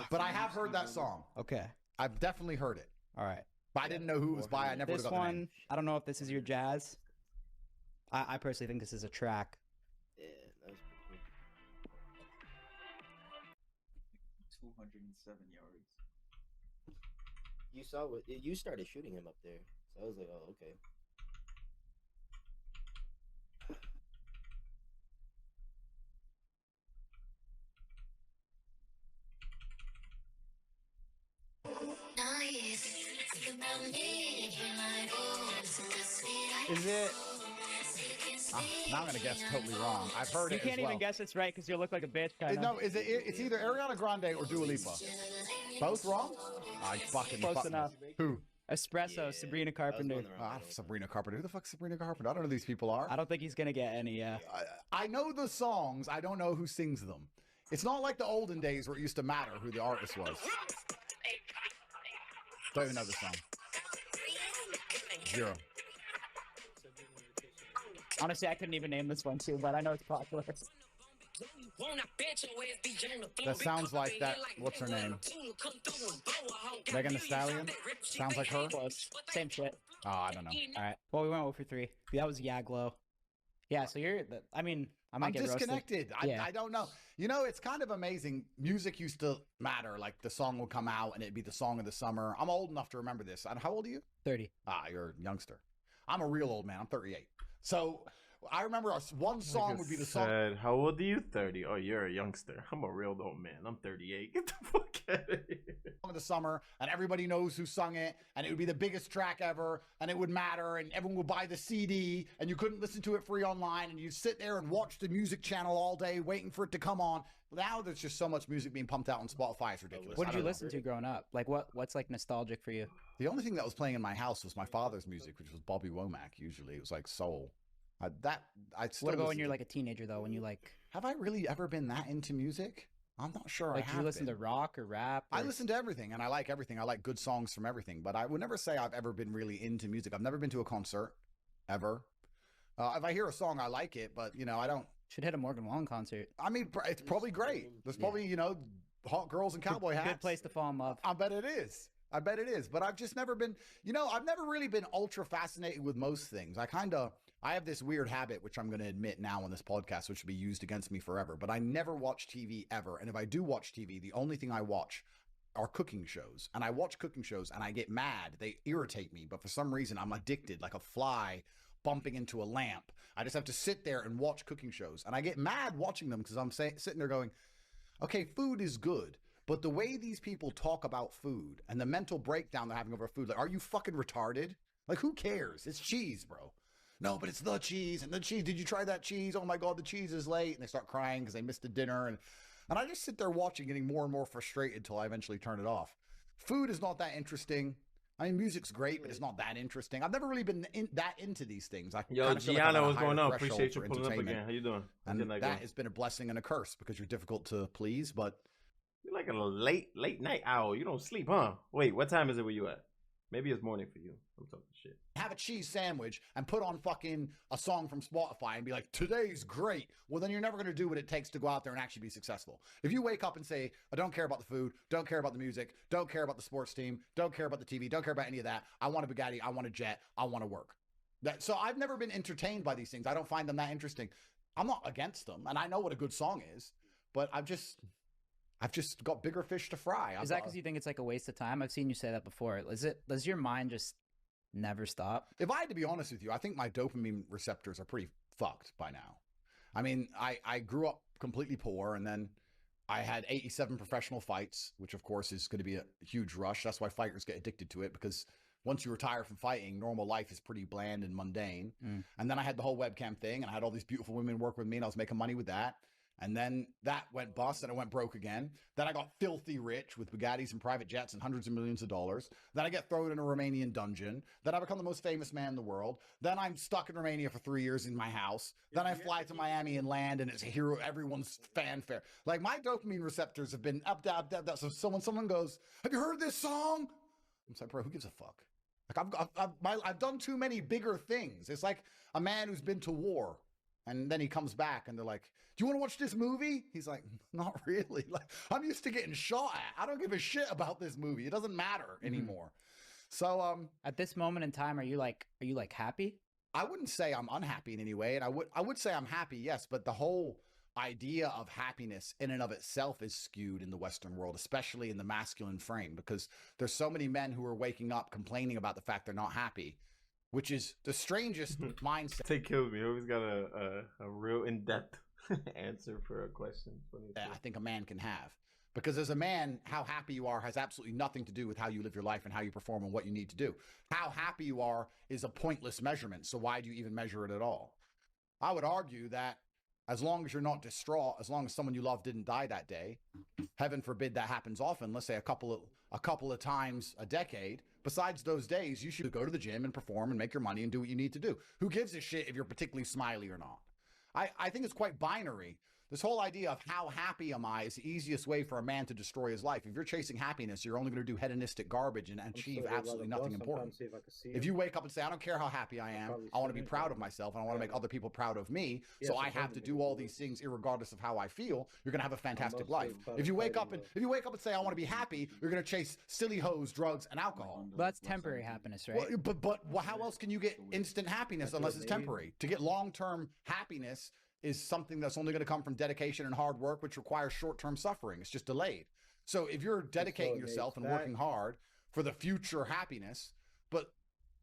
But I have heard that song. Okay. I've definitely heard it. All right. But I didn't know who it was by. I never This got the name. one, I don't know if this is your jazz. I personally think this is a track. Yeah, that was pretty cool. 207 yards. You saw what you started shooting him up there, so I was like, oh, okay. Is it? Now I'm gonna guess totally wrong. I've heard You it. can't as well. even guess it's right because you look like a bitch. Kind No, is it? It's either Ariana Grande or Dua Lipa. Both wrong? I fucking Close fuck enough. Who? Espresso, Yeah, Sabrina that was Carpenter. going the wrong way. Sabrina Carpenter. Who the fuck's Sabrina Carpenter? I don't know who these people are. I don't think he's gonna get any. I know the songs. I don't know who sings them. It's not like the olden days where it used to matter who the artist was. Don't even know the song. Zero. Honestly, I couldn't even name this one too, but I know it's popular. That sounds like that. What's her name? Megan Thee Stallion? Sounds like her. Close. Same shit. Oh, I don't know. All right. Well, we went 0 for 3. That was Yaglo. Yeah. So you're. I mean, I might I'm get roasted. disconnected. Yeah. I don't know. You know, it's kind of amazing. Music used to matter. Like the song would come out and it'd be the song of the summer. I'm old enough to remember this. How old are you? 30. Ah, you're a youngster. I'm a real old man. I'm 38. So I remember one song would be the song. How old are you? 30. Oh, you're a youngster. I'm a real old man. I'm 38. Get the fuck out of here. Of the summer, and everybody knows who sung it, and it would be the biggest track ever, and it would matter, and everyone would buy the CD, and you couldn't listen to it free online, and you sit there and watch the music channel all day waiting for it to come on. Now there's just so much music being pumped out on Spotify. It's ridiculous. What I did you don't know. listen to growing up? Like what's like nostalgic for you? The only thing that was playing in my house was my father's music, which was Bobby Womack. Usually, it was like soul. I still What about when listen you're to- like a teenager though? When you like Have I really ever been that into music? I'm not sure. do I you have listen been. to rock or rap? I or- listen to everything, and I like everything. I like good songs from everything, but I would never say I've ever been really into music. I've never been to a concert, ever. If I hear a song, I like it, but I don't. Should hit a Morgan Wallen concert. I mean, it's probably great. There's probably hot girls in cowboy hats. Good place to fall in love. I bet it is. But I've just never been. I've never really been ultra fascinated with most things. I have this weird habit, which I'm going to admit now on this podcast, which will be used against me forever. But I never watch TV ever. And if I do watch TV, the only thing I watch are cooking shows. And I watch cooking shows and I get mad. They irritate me. But for some reason, I'm addicted like a fly bumping into a lamp. I just have to sit there and watch cooking shows. And I get mad watching them because I'm sitting there going, okay, food is good. But the way these people talk about food and the mental breakdown they're having over food, like, are you fucking retarded? Like, who cares? It's cheese, bro. No, but it's the cheese and the cheese. Did you try that cheese? Oh my God, the cheese is late. And they start crying because they missed the dinner. And I just sit there watching, getting more and more frustrated until I eventually turn it off. Food is not that interesting. I mean, music's great, but it's not that interesting. I've never really been that into these things. Yo, kinda feel like I'm Gianna, at a what's going higher on? threshold Appreciate you for pulling up entertainment. again. How you doing? And How's that going? has been a blessing and a curse because you're difficult to please, but You're like a late night owl. You don't sleep, huh? Wait, what time is it where you at? Maybe it's morning for you. I'm talking shit. have a cheese sandwich and put on fucking a song from Spotify and be like, today's great. Well, then you're never going to do what it takes to go out there and actually be successful. If you wake up and say, I don't care about the food, don't care about the music, don't care about the sports team, don't care about the TV, don't care about any of that. I want a Bugatti, I want a jet, I want to work. So I've never been entertained by these things. I don't find them that interesting. I'm not against them, and I know what a good song is, but I've just got bigger fish to fry. Is that because you think it's like a waste of time? I've seen you say that before. Does your mind just never stop? If I had to be honest with you, I think my dopamine receptors are pretty fucked by now. I mean, I grew up completely poor, and then I had 87 professional fights, which of course is going to be a huge rush. That's why fighters get addicted to it, because once you retire from fighting, normal life is pretty bland and mundane. And then I had the whole webcam thing, and I had all these beautiful women work with me, and I was making money with that. And then that went bust, and it went broke again. Then I got filthy rich with Bugattis and private jets and hundreds of millions of dollars. Then I get thrown in a Romanian dungeon. Then I become the most famous man in the world. Then I'm stuck in Romania for 3 years in my house. Then I fly to Miami and land, and it's everyone's fanfare. Like, my dopamine receptors have been up, down, down, down. So someone goes, have you heard this song? I'm like, bro, who gives a fuck? Like, I've done too many bigger things. It's like a man who's been to war. And then he comes back and they're like, do you want to watch this movie? He's like, not really. Like, I'm used to getting shot at. I don't give a shit about this movie. It doesn't matter anymore. So At this moment in time, are you like happy? I wouldn't say I'm unhappy in any way. And I would say I'm happy, yes, but the whole idea of happiness in and of itself is skewed in the Western world, especially in the masculine frame, because there's so many men who are waking up complaining about the fact they're not happy, which is the strangest mindset. Tate kills me. He always got a real in-depth answer for a question. That I think a man can have. Because as a man, how happy you are has absolutely nothing to do with how you live your life and how you perform and what you need to do. How happy you are is a pointless measurement. So why do you even measure it at all? I would argue that as long as you're not distraught, as long as someone you love didn't die that day, heaven forbid that happens often, let's say a couple of times a decade, besides those days, you should go to the gym and perform and make your money and do what you need to do. Who gives a shit if you're particularly smiley or not? I think it's quite binary. This whole idea of how happy am I is the easiest way for a man to destroy his life. If you're chasing happiness, you're only going to do hedonistic garbage and achieve absolutely nothing important. If you wake up and say, I don't care how happy I am, I want to be proud of myself and I want to make other people proud of me, so I have to do all these things irregardless of how I feel, you're going to have a fantastic life. If you wake up and say, I want to be happy, you're going to chase silly hoes, drugs, and alcohol. But that's temporary happiness, right? But how else can you get instant happiness unless it's temporary? To get long-term happiness is something that's only going to come from dedication and hard work, which requires short-term suffering. It's just delayed. So if you're dedicating yourself and working hard for the future happiness, but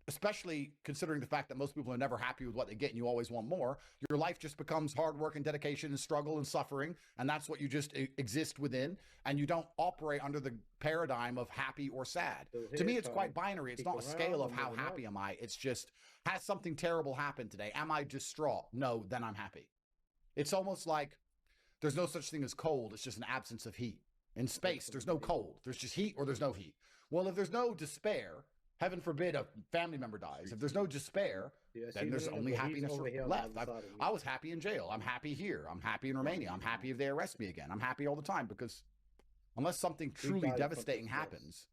especially considering the fact that most people are never happy with what they get and you always want more, your life just becomes hard work and dedication and struggle and suffering. And that's what you just exist within. And you don't operate under the paradigm of happy or sad. To me, it's quite binary. It's not a scale of how happy am I. It's just, has something terrible happened today? Am I distraught? No, then I'm happy. It's almost like there's no such thing as cold. It's just an absence of heat. In space, there's no cold. There's just heat or there's no heat. Well, if there's no despair, heaven forbid a family member dies. If there's no despair, then there's only happiness left. I was happy in jail. I'm happy here. I'm happy in Romania. I'm happy if they arrest me again. I'm happy all the time because unless something truly devastating happens,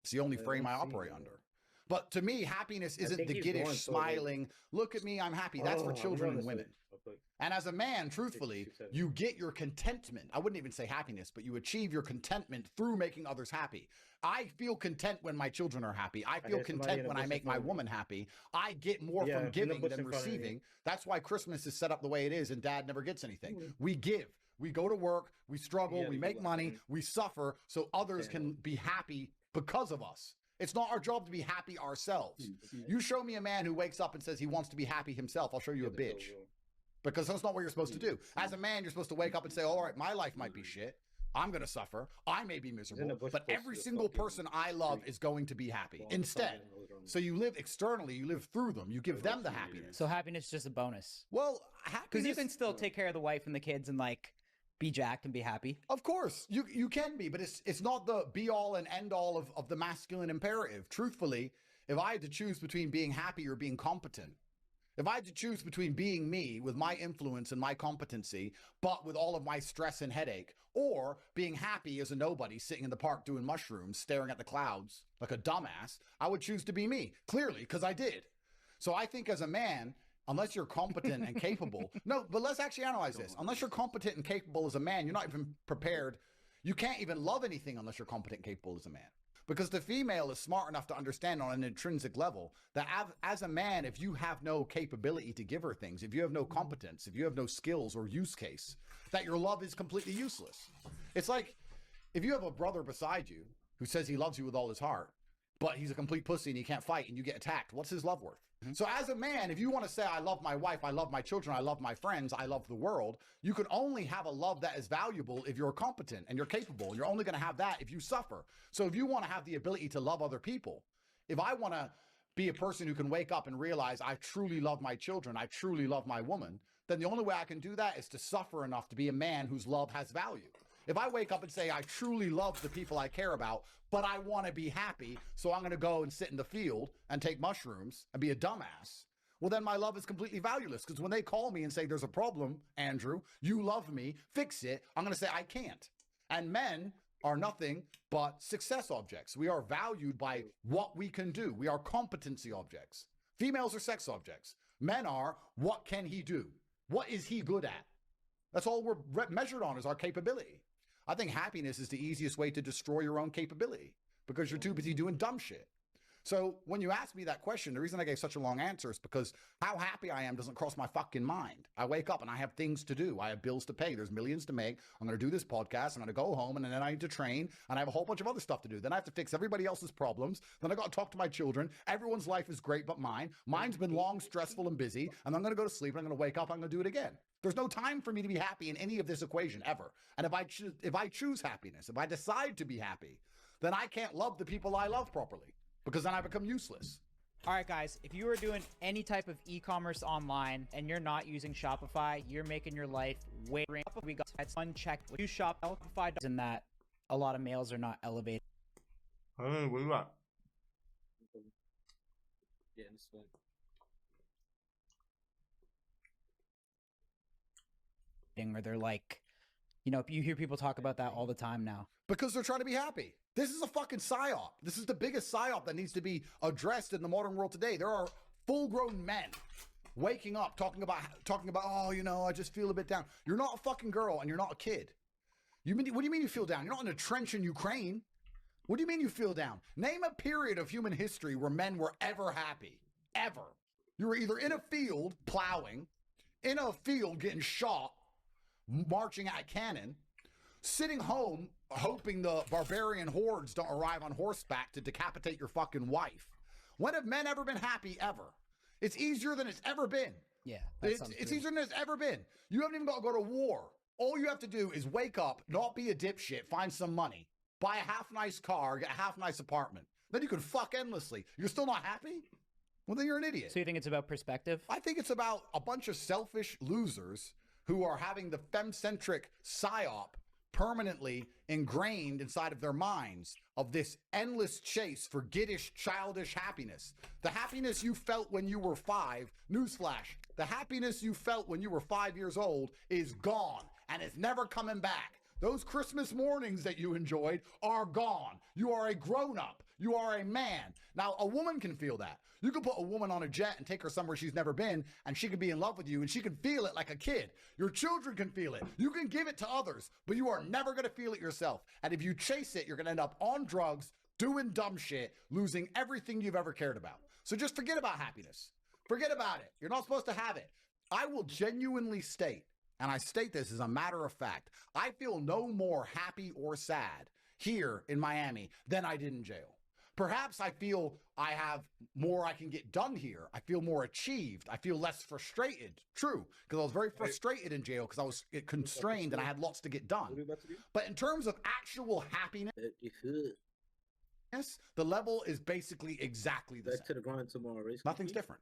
it's the only frame I operate under. But to me, happiness isn't the giddish, smiling, look at me, I'm happy. That's for children and women. And as a man, truthfully, you get your contentment. I wouldn't even say happiness, but you achieve your contentment through making others happy. I feel content when my children are happy. I feel content when I make my woman happy. I get more from giving than receiving. That's why Christmas is set up the way it is and dad never gets anything. We give. We go to work, we struggle, we make money, we suffer so others can be happy because of us. It's not our job to be happy ourselves. You show me a man who wakes up and says he wants to be happy himself, I'll show you a bitch. Because that's not what you're supposed to do. As a man, you're supposed to wake up and say, all right, my life might be shit. I'm going to suffer. I may be miserable. But every single person I love is going to be happy. Instead. So you live externally. You live through them. You give them the happiness. So happiness is just a bonus. Well, happiness... Because you can still take care of the wife and the kids and like be jacked and be happy. Of course. You can be. But it's not the be-all and end-all of the masculine imperative. Truthfully, if I had to choose between being happy or being competent, if I had to choose between being me with my influence and my competency, but with all of my stress and headache, or being happy as a nobody sitting in the park doing mushrooms, staring at the clouds like a dumbass, I would choose to be me, clearly, because I did. So I think as a man, unless you're competent and capable, no, but let's actually analyze this. Unless you're competent and capable as a man, you're not even prepared. You can't even love anything unless you're competent and capable as a man. Because the female is smart enough to understand on an intrinsic level that as a man, if you have no capability to give her things, if you have no competence, if you have no skills or use case, that your love is completely useless. It's like if you have a brother beside you who says he loves you with all his heart, but he's a complete pussy and he can't fight and you get attacked, what's his love worth? So as a man, if you want to say, I love my wife, I love my children, I love my friends, I love the world, you can only have a love that is valuable if you're competent and you're capable. And you're only going to have that if you suffer. So if you want to have the ability to love other people, if I want to be a person who can wake up and realize I truly love my children, I truly love my woman, then the only way I can do that is to suffer enough to be a man whose love has value. If I wake up and say, I truly love the people I care about, but I want to be happy, so I'm going to go and sit in the field and take mushrooms and be a dumbass, well, then my love is completely valueless. Because when they call me and say, there's a problem, Andrew, you love me, fix it, I'm going to say, I can't. And men are nothing but success objects. We are valued by what we can do. We are competency objects. Females are sex objects. Men are, what can he do? What is he good at? That's all we're measured on, is our capability. I think happiness is the easiest way to destroy your own capability because you're too busy doing dumb shit. So when you ask me that question, the reason I gave such a long answer is because how happy I am doesn't cross my fucking mind. I wake up and I have things to do. I have bills to pay. There's millions to make. I'm going to do this podcast. I'm going to go home, and then I need to train, and I have a whole bunch of other stuff to do. Then I have to fix everybody else's problems. Then I got to talk to my children. Everyone's life is great but mine. Mine's been long, stressful, and busy, and I'm going to go to sleep, and I'm going to wake up, I'm going to do it again. There's no time for me to be happy in any of this equation ever. And if I choose happiness, if I decide to be happy, then I can't love the people I love properly, because then I become useless. All right, guys, if you are doing any type of e-commerce online and you're not using Shopify, you're making your life way. We got unchecked. You shop Shopify, in that a lot of males are not elevated. What do you want? Yeah, this one. Or they're like, you know, you hear people talk about that all the time now. Because they're trying to be happy. This is a fucking psyop. This is the biggest psyop that needs to be addressed in the modern world today. There are full-grown men waking up talking about, oh, you know, I just feel a bit down. You're not a fucking girl and you're not a kid. What do you mean you feel down? You're not in a trench in Ukraine. What do you mean you feel down? Name a period of human history where men were ever happy. Ever. You were either in a field plowing, in a field getting shot, marching at cannon, sitting home hoping the barbarian hordes don't arrive on horseback to decapitate your fucking wife. When have men ever been happy ever? It's easier than it's ever been. Yeah. It's easier than it's ever been. You haven't even got to go to war. All you have to do is wake up, not be a dipshit, find some money, buy a half-nice car, get a half-nice apartment. Then you can fuck endlessly. You're still not happy? Well, then you're an idiot. So you think it's about perspective? I think it's about a bunch of selfish losers who are having the fem-centric psyop permanently ingrained inside of their minds of this endless chase for giddish, childish happiness. The happiness you felt when you were 5, newsflash, the happiness you felt when you were 5 years old is gone and it's never coming back. Those Christmas mornings that you enjoyed are gone. You are a grown-up. You are a man. Now, a woman can feel that. You can put a woman on a jet and take her somewhere she's never been, and she can be in love with you, and she can feel it like a kid. Your children can feel it. You can give it to others, but you are never going to feel it yourself. And if you chase it, you're going to end up on drugs, doing dumb shit, losing everything you've ever cared about. So just forget about happiness. Forget about it. You're not supposed to have it. I will genuinely state, and I state this as a matter of fact, I feel no more happy or sad here in Miami than I did in jail. Perhaps I feel I have more I can get done here. I feel more achieved. I feel less frustrated. True, because I was very frustrated in jail because I was constrained and I had lots to get done. But in terms of actual happiness, the level is basically exactly the same. Back to the grind tomorrow. Nothing's different.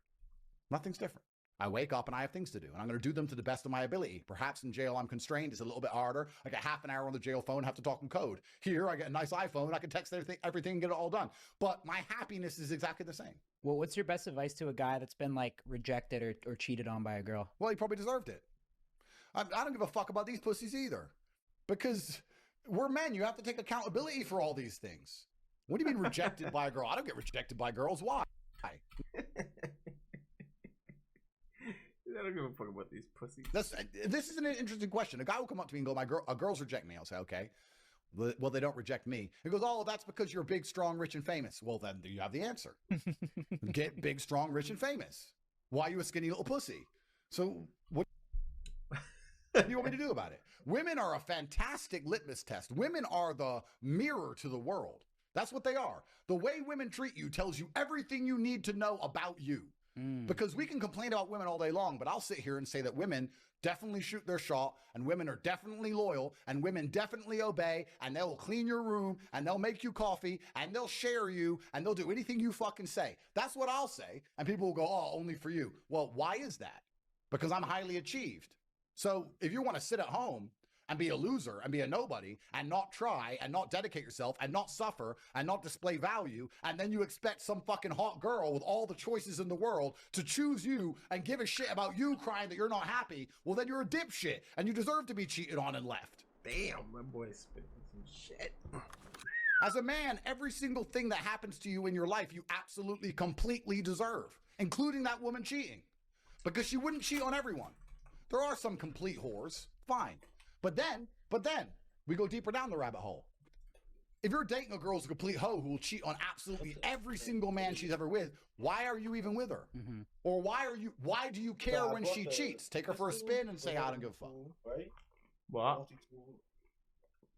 Nothing's different. I wake up and I have things to do, and I'm going to do them to the best of my ability. Perhaps in jail I'm constrained. It's a little bit harder. I get half an hour on the jail phone, have to talk in code. Here, I get a nice iPhone. I can text everything and get it all done. But my happiness is exactly the same. Well, what's your best advice to a guy that's been like rejected or cheated on by a girl? Well, he probably deserved it. I don't give a fuck about these pussies either, because we're men. You have to take accountability for all these things. What do you mean rejected by a girl? I don't get rejected by girls. Why? I don't give a fuck about these pussies. This is an interesting question. A guy will come up to me and go, girls reject me. I'll say, okay. Well, they don't reject me. He goes, oh, that's because you're big, strong, rich, and famous. Well, then you have the answer. Get big, strong, rich, and famous. Why are you a skinny little pussy? So what do you want me to do about it? Women are a fantastic litmus test. Women are the mirror to the world. That's what they are. The way women treat you tells you everything you need to know about you. Because we can complain about women all day long, but I'll sit here and say that women definitely shoot their shot, and women are definitely loyal, and women definitely obey, and they'll clean your room, and they'll make you coffee, and they'll share you, and they'll do anything you fucking say. That's what I'll say, and people will go, oh, only for you. Well, why is that? Because I'm highly achieved. So if you want to sit at home and be a loser and be a nobody and not try and not dedicate yourself and not suffer and not display value, and then you expect some fucking hot girl with all the choices in the world to choose you and give a shit about you crying that you're not happy, well, then you're a dipshit and you deserve to be cheated on and left. Damn, my boy's spitting some shit. As a man, every single thing that happens to you in your life, you absolutely, completely deserve, including that woman cheating, because she wouldn't cheat on everyone. There are some complete whores, fine. But then, we go deeper down the rabbit hole. If you're dating a girl who's a complete hoe who will cheat on absolutely every single man she's ever with, why are you even with her? Mm-hmm. Or why do you care when she cheats? Take her for a spin and say, I don't give a fuck. Right? What?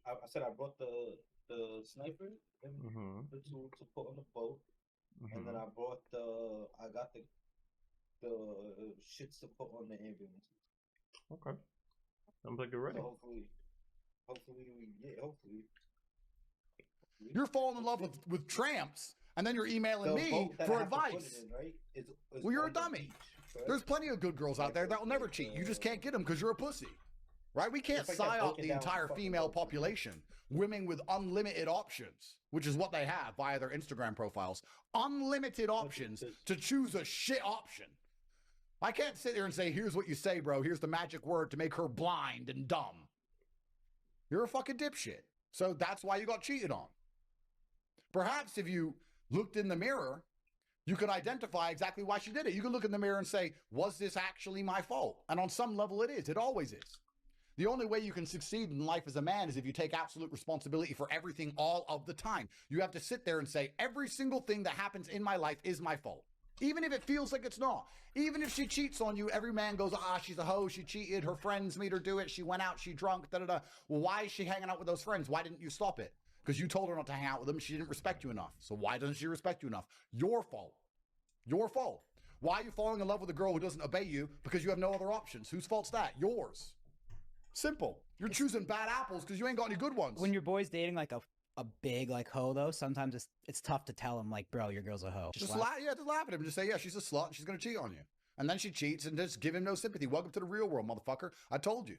I said I brought the sniper and the tool to put on the boat. And then I got the shits to put on the ambulance. Okay. Sounds like you're ready. So hopefully. You're falling in love with tramps, and then you're emailing me for advice. Well, you're a dummy. There's plenty of good girls out there that will never cheat. You just can't get them because you're a pussy. Right? We can't psyop the entire female population. Women with unlimited options, which is what they have via their Instagram profiles. Unlimited options to choose a shit option. I can't sit there and say, here's what you say, bro. Here's the magic word to make her blind and dumb. You're a fucking dipshit. So that's why you got cheated on. Perhaps if you looked in the mirror, you could identify exactly why she did it. You could look in the mirror and say, was this actually my fault? And on some level it is. It always is. The only way you can succeed in life as a man is if you take absolute responsibility for everything all of the time. You have to sit there and say, every single thing that happens in my life is my fault. Even if it feels like it's not. Even if she cheats on you, every man goes, she's a hoe, she cheated, her friends made her do it, she went out, she drunk, da-da-da. Well, why is she hanging out with those friends? Why didn't you stop it? Because you told her not to hang out with them, she didn't respect you enough. So why doesn't she respect you enough? Your fault. Your fault. Why are you falling in love with a girl who doesn't obey you? Because you have no other options. Whose fault's that? Yours. Simple. You're choosing bad apples because you ain't got any good ones. When your boy's dating like a big like hoe though, sometimes it's tough to tell him like, bro, your girl's a hoe. Just laugh at him. Just say, yeah, she's a slut and she's gonna cheat on you. And then she cheats and just give him no sympathy. Welcome to the real world, motherfucker. I told you.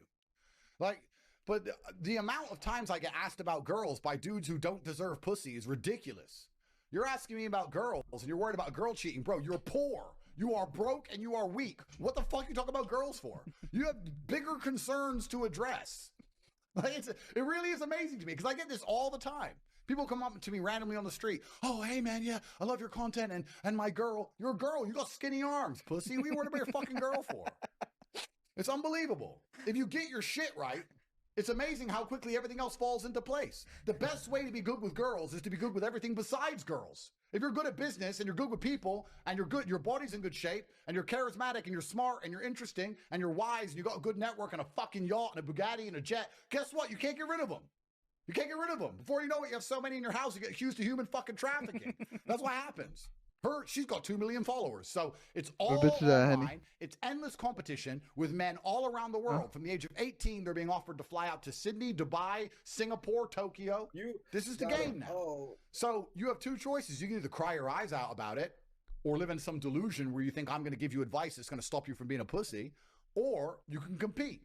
But the amount of times I get asked about girls by dudes who don't deserve pussy is ridiculous. You're asking me about girls and you're worried about girl cheating. Bro, you're poor. You are broke and you are weak. What the fuck you talking about girls for? You have bigger concerns to address. It really is amazing to me because I get this all the time. People come up to me randomly on the street. Oh, hey man, yeah, I love your content and my girl. You're a girl. You got skinny arms, pussy. What are you worried about your fucking girl for? It's unbelievable. If you get your shit right, it's amazing how quickly everything else falls into place. The best way to be good with girls is to be good with everything besides girls. If you're good at business and you're good with people and you're good, your body's in good shape and you're charismatic and you're smart and you're interesting and you're wise and you got a good network and a fucking yacht and a Bugatti and a jet, guess what? You can't get rid of them. You can't get rid of them. Before you know it, you have so many in your house, you get accused of human fucking trafficking. That's what happens. She's got 2 million followers. So it's all online. It's endless competition with men all around the world. From the age of 18, they're being offered to fly out to Sydney, Dubai, Singapore, Tokyo. This is the game now. So you have 2 choices. You can either cry your eyes out about it or live in some delusion where you think I'm going to give you advice that's going to stop you from being a pussy, or you can compete.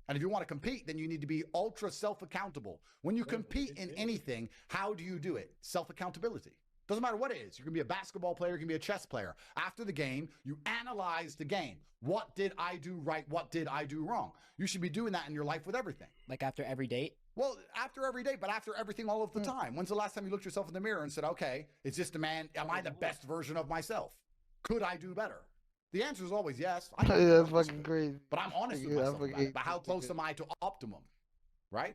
And if you want to compete, then you need to be ultra self-accountable. When you compete in anything, how do you do it? Self-accountability. Doesn't matter what it is. You can be a basketball player, you can be a chess player. After the game, you analyze the game. What did I do right? What did I do wrong? You should be doing that in your life with everything. Like after every date? Well, after every date, but after everything all of the time. When's the last time you looked yourself in the mirror and said, okay, is this the man? Am I the best version of myself? Could I do better? The answer is always yes. That's fucking crazy. But I'm honest with myself about it. But how close am I to optimum? Right?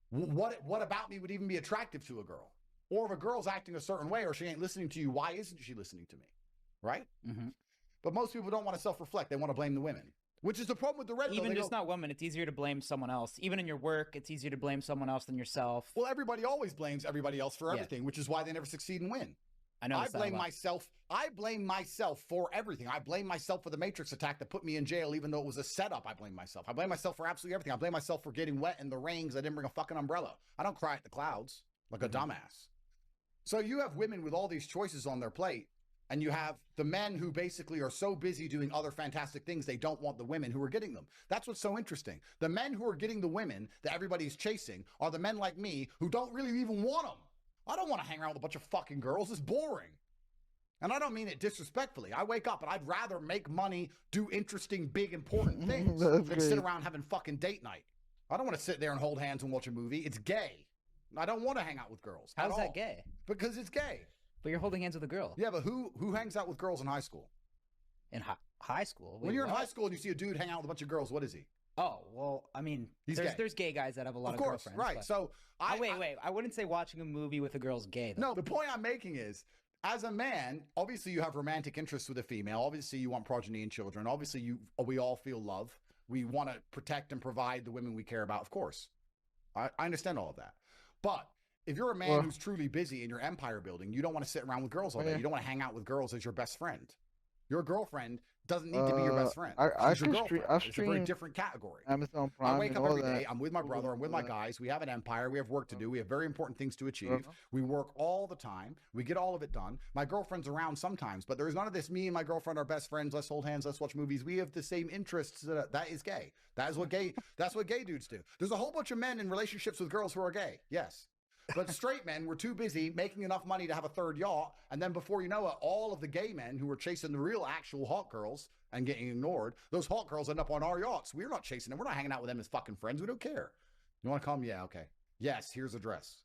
What about me would even be attractive to a girl? Or if a girl's acting a certain way or she ain't listening to you, why isn't she listening to me? Right? Mm-hmm. But most people don't want to self-reflect. They want to blame the women, which is the problem with the red pill. Even just not women. It's easier to blame someone else. Even in your work, it's easier to blame someone else than yourself. Well, everybody always blames everybody else for everything, which is why they never succeed and win. I blame myself. I blame myself for everything. I blame myself for the Matrix attack that put me in jail, even though it was a setup. I blame myself. I blame myself for absolutely everything. I blame myself for getting wet in the rain because I didn't bring a fucking umbrella. I don't cry at the clouds like a dumbass. So you have women with all these choices on their plate, and you have the men who basically are so busy doing other fantastic things, they don't want the women who are getting them. That's what's so interesting. The men who are getting the women that everybody's chasing are the men like me who don't really even want them. I don't want to hang around with a bunch of fucking girls. It's boring. And I don't mean it disrespectfully. I wake up and I'd rather make money, do interesting, big, important things than sit around having fucking date night. I don't want to sit there and hold hands and watch a movie. It's gay. I don't want to hang out with girls. How's that gay? Because it's gay. But you're holding hands with a girl. Yeah, but who hangs out with girls in high school? In High school. When Wait, you're in what? high school and you see a dude hang out with a bunch of girls, what is he? Oh well, I mean, He's there's gay. there's gay guys that have a lot of course, girlfriends. right? but- So wait. I wouldn't say watching a movie with a girl's gay. Though. No, the point I'm making is, as a man, obviously you have romantic interests with a female. Obviously you want progeny and children. Obviously we all feel love. We want to protect and provide the women we care about, of course. I understand all of that. But if you're a man who's truly busy in your empire building, you don't want to sit around with girls all day. You don't want to hang out with girls as your best friend. Your girlfriend doesn't need to be your best friend. She's your girlfriend. It's a very different category. Amazon Prime. I wake and up all every that. day. I'm with my brother. I'm with my guys. We have an empire. We have work to do. We have very important things to achieve. We work all the time. We get all of it done. My girlfriend's around sometimes, but there's none of this. Me and my girlfriend are best friends. Let's hold hands. Let's watch movies. We have the same interests. That is gay. That's what gay dudes do. There's a whole bunch of men in relationships with girls who are gay. Yes. But straight men were too busy making enough money to have a third yacht. And then before you know it, all of the gay men who were chasing the real actual hot girls and getting ignored, those hot girls end up on our yachts. We're not chasing them. We're not hanging out with them as fucking friends. We don't care. You want to come? Yeah, okay. Yes, here's a dress.